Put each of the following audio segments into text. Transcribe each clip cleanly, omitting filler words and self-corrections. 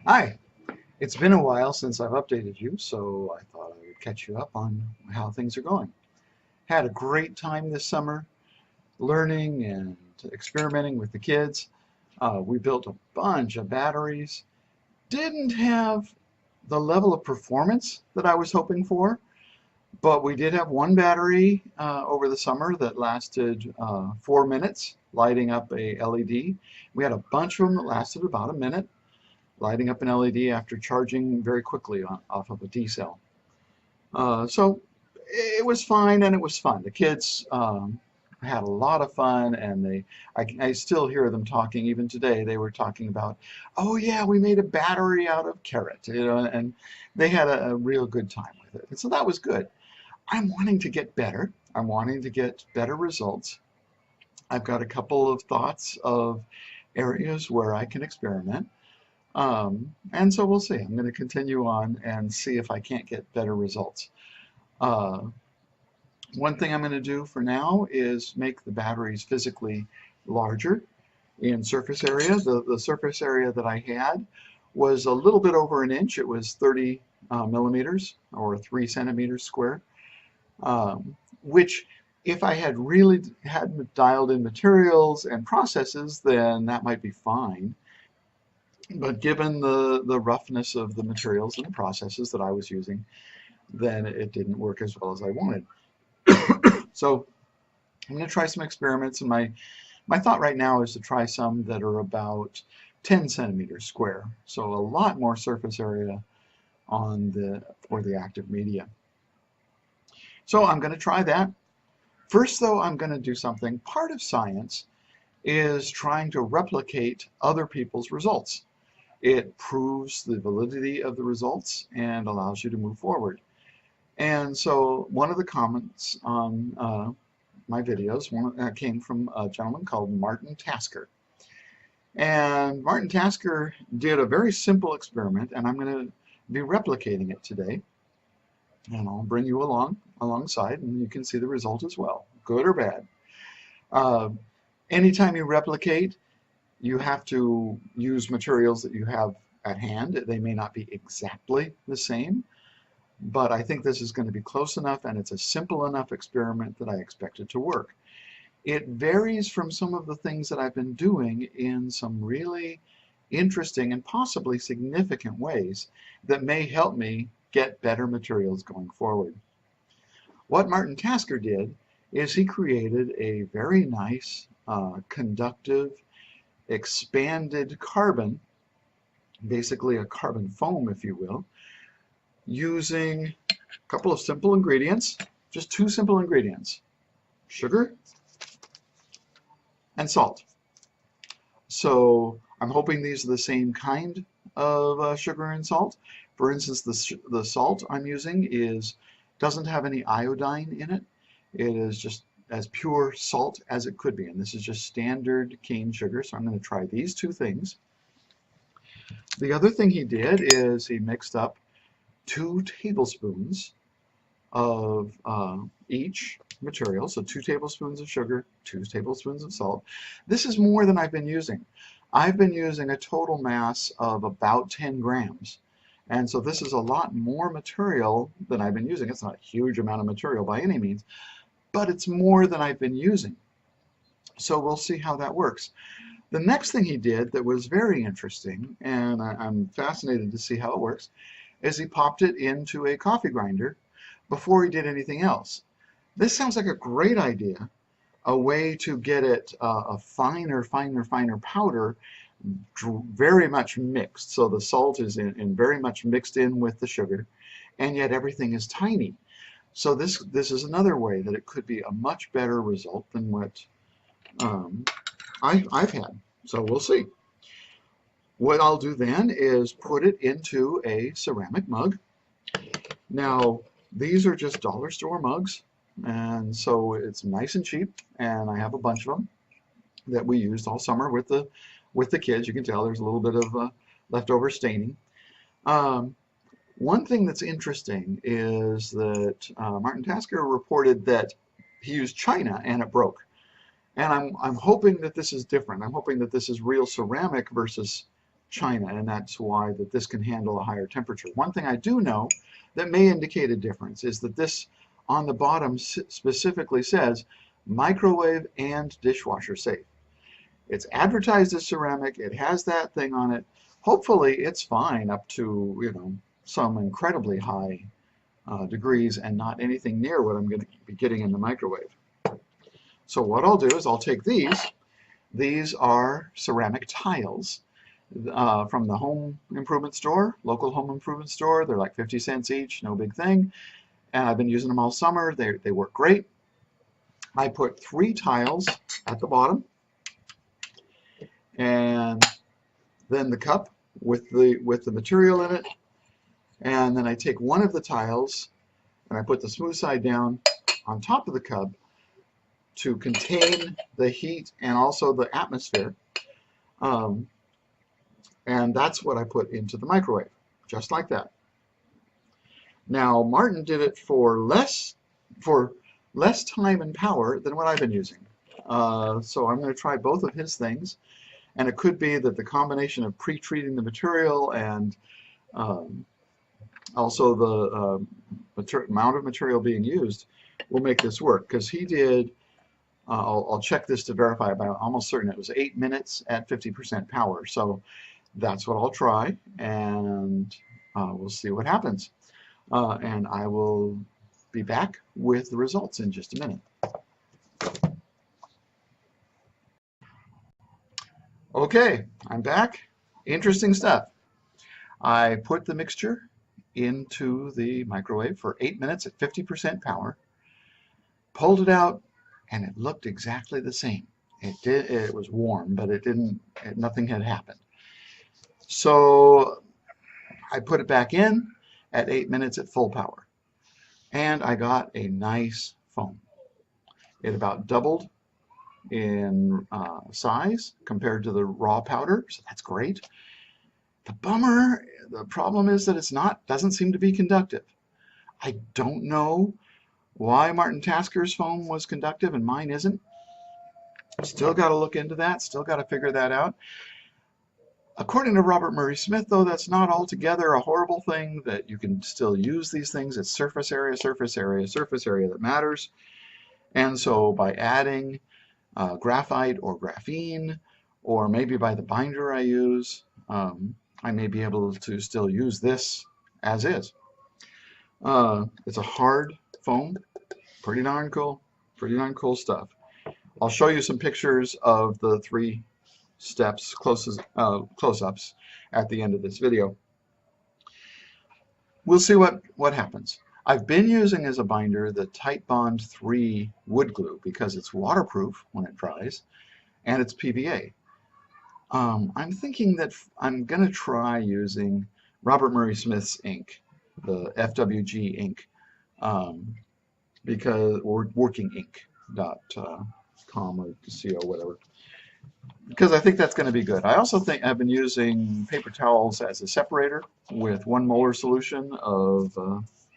Hi, it's been a while since I've updated you, so I thought I would catch you up on how things are going. Had a great time this summer learning and experimenting with the kids. We built a bunch of batteries. Didn't have the level of performance that I was hoping for, but we did have one battery over the summer that lasted 4 minutes, lighting up a LED. We had a bunch of them that lasted about a minute, lighting up an LED after charging very quickly off of a D cell. So it was fine and it was fun. The kids had a lot of fun, and I still hear them talking even today. They were talking about, oh yeah, we made a battery out of carrot, and they had a real good time with it. And so that was good. I'm wanting to get better. I'm wanting to get better results. I've got a couple of thoughts of areas where I can experiment. And so we'll see. I'm going to continue on and see if I can't get better results. Uh, One thing I'm going to do for now is make the batteries physically larger in surface area. The surface area that I had was a little bit over an inch. It was 30 millimeters or 3 centimeters square, which if I had really had dialed in materials and processes, then that might be fine. But given the roughness of the materials and the processes that I was using, then it didn't work as well as I wanted. So I'm going to try some experiments, and my thought right now is to try some that are about 10 centimeters square, so a lot more surface area for the active media. So I'm going to try that. First, though, I'm going to do something. Part of science is trying to replicate other people's results. It proves the validity of the results and allows you to move forward. And so one of the comments on my videos came from a gentleman called Martin Tasker. And Martin Tasker did a very simple experiment, and I'm going to be replicating it today. And I'll bring you alongside, and you can see the result as well, good or bad. Uh, Anytime you replicate, you have to use materials that you have at hand. They may not be exactly the same, but I think this is going to be close enough, and it's a simple enough experiment that I expect it to work. It varies from some of the things that I've been doing in some really interesting and possibly significant ways that may help me get better materials going forward. What Martin Tasker did is he created a very nice conductive expanded carbon, basically a carbon foam, if you will, using a couple of simple ingredients, just two simple ingredients, sugar and salt. So I'm hoping these are the same kind of sugar and salt. For instance, the salt I'm using doesn't have any iodine in it. It is just as pure salt as it could be, and this is just standard cane sugar, so I'm going to try these two things. The other thing he did is he mixed up 2 tablespoons of each material, so 2 tablespoons of sugar, 2 tablespoons of salt. This is more than I've been using. I've been using a total mass of about 10 grams. And so this is a lot more material than I've been using. It's not a huge amount of material by any means, but it's more than I've been using. So we'll see how that works. The next thing he did that was very interesting, and I'm fascinated to see how it works, is he popped it into a coffee grinder before he did anything else. This sounds like a great idea, a way to get it a finer powder, very much mixed. So the salt is very much mixed in with the sugar, and yet everything is tiny. So this is another way that it could be a much better result than what I've had. So we'll see. What I'll do then is put it into a ceramic mug. Now, these are just dollar store mugs, and so it's nice and cheap, and I have a bunch of them that we used all summer with the kids. You can tell there's a little bit of leftover staining. One thing that's interesting is that Martin Tasker reported that he used china and it broke. And I'm hoping that this is different. I'm hoping that this is real ceramic versus china, and that's why that this can handle a higher temperature. One thing I do know that may indicate a difference is that this on the bottom specifically says microwave and dishwasher safe. It's advertised as ceramic, it has that thing on it. Hopefully it's fine up to, you know, some incredibly high degrees and not anything near what I'm going to be getting in the microwave. So what I'll do is I'll take these. These are ceramic tiles from the home improvement store, local home improvement store. They're like 50 cents each, no big thing. And I've been using them all summer. They work great. I put 3 tiles at the bottom, and then the cup with the material in it. And then I take one of the tiles and I put the smooth side down on top of the cup to contain the heat and also the atmosphere. And that's what I put into the microwave, just like that. Now, Martin did it for less time and power than what I've been using. So I'm going to try both of his things. And it could be that the combination of pre-treating the material and also the amount of material being used will make this work. Because he did, I'll check this to verify, but I'm almost certain it was 8 minutes at 50% power. So that's what I'll try, and we'll see what happens. And I will be back with the results in just a minute. Okay, I'm back. Interesting stuff. I put the mixture into the microwave for 8 minutes at 50% power, pulled it out, and it looked exactly the same. It was warm, but nothing had happened. So I put it back in at 8 minutes at full power, and I got a nice foam. It about doubled in size compared to the raw powder, so that's great. The problem is that doesn't seem to be conductive. I don't know why Martin Tasker's foam was conductive and mine isn't. Still got to look into that, still got to figure that out. According to Robert Murray Smith, though, that's not altogether a horrible thing, that you can still use these things. It's surface area that matters. And so by adding graphite or graphene, or maybe by the binder I use, I may be able to still use this as is. It's a hard foam, pretty darn cool stuff. I'll show you some pictures of the 3 steps, close-ups at the end of this video. We'll see what happens. I've been using as a binder the Titebond 3 wood glue because it's waterproof when it dries, and it's PVA. I'm thinking that I'm going to try using Robert Murray Smith's ink, the FWG ink, or workingink.com or CO, whatever. Because I think that's going to be good. I also think I've been using paper towels as a separator with 1 molar solution of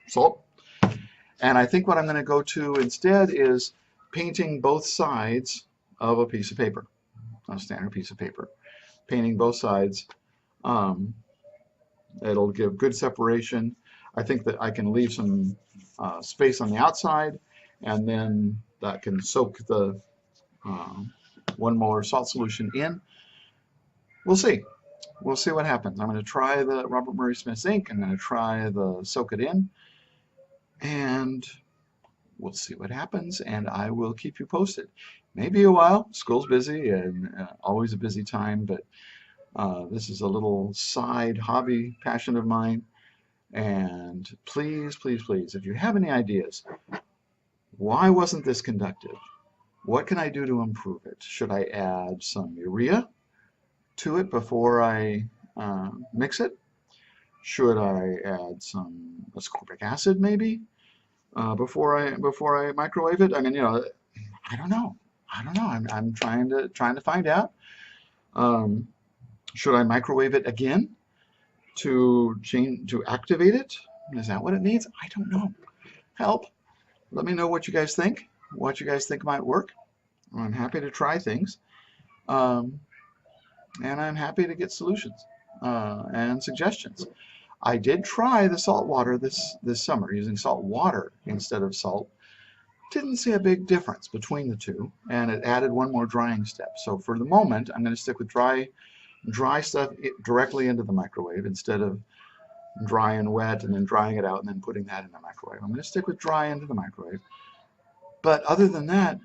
salt. And I think what I'm going to go to instead is painting both sides of a piece of paper, a standard piece of paper. Painting both sides. It'll give good separation. I think that I can leave some space on the outside, and then that can soak the 1 molar salt solution in. We'll see. We'll see what happens. I'm going to try the Robert Murray Smith's ink. I'm going to try the soak it in, and we'll see what happens, and I will keep you posted. Maybe a while. School's busy, and always a busy time, but this is a little side hobby passion of mine. And please, please, please, if you have any ideas, why wasn't this conductive? What can I do to improve it? Should I add some urea to it before I mix it? Should I add some ascorbic acid maybe before I microwave it? I mean, you know, I don't know. I'm trying to find out. Should I microwave it again to activate it? Is that what it needs? I don't know. Help. Let me know what you guys think. What you guys think might work. I'm happy to try things. And I'm happy to get solutions. and suggestions. I did try the salt water this summer, using salt water instead of salt. Didn't see a big difference between the two, and it added one more drying step. So for the moment, I'm going to stick with dry stuff directly into the microwave instead of dry and wet and then drying it out and then putting that in the microwave. I'm going to stick with dry into the microwave. But other than that,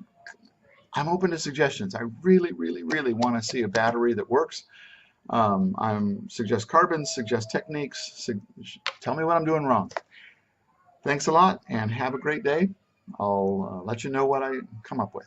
I'm open to suggestions. I really, really, really want to see a battery that works. Suggest carbons, suggest techniques, tell me what I'm doing wrong. Thanks a lot and have a great day. I'll let you know what I come up with.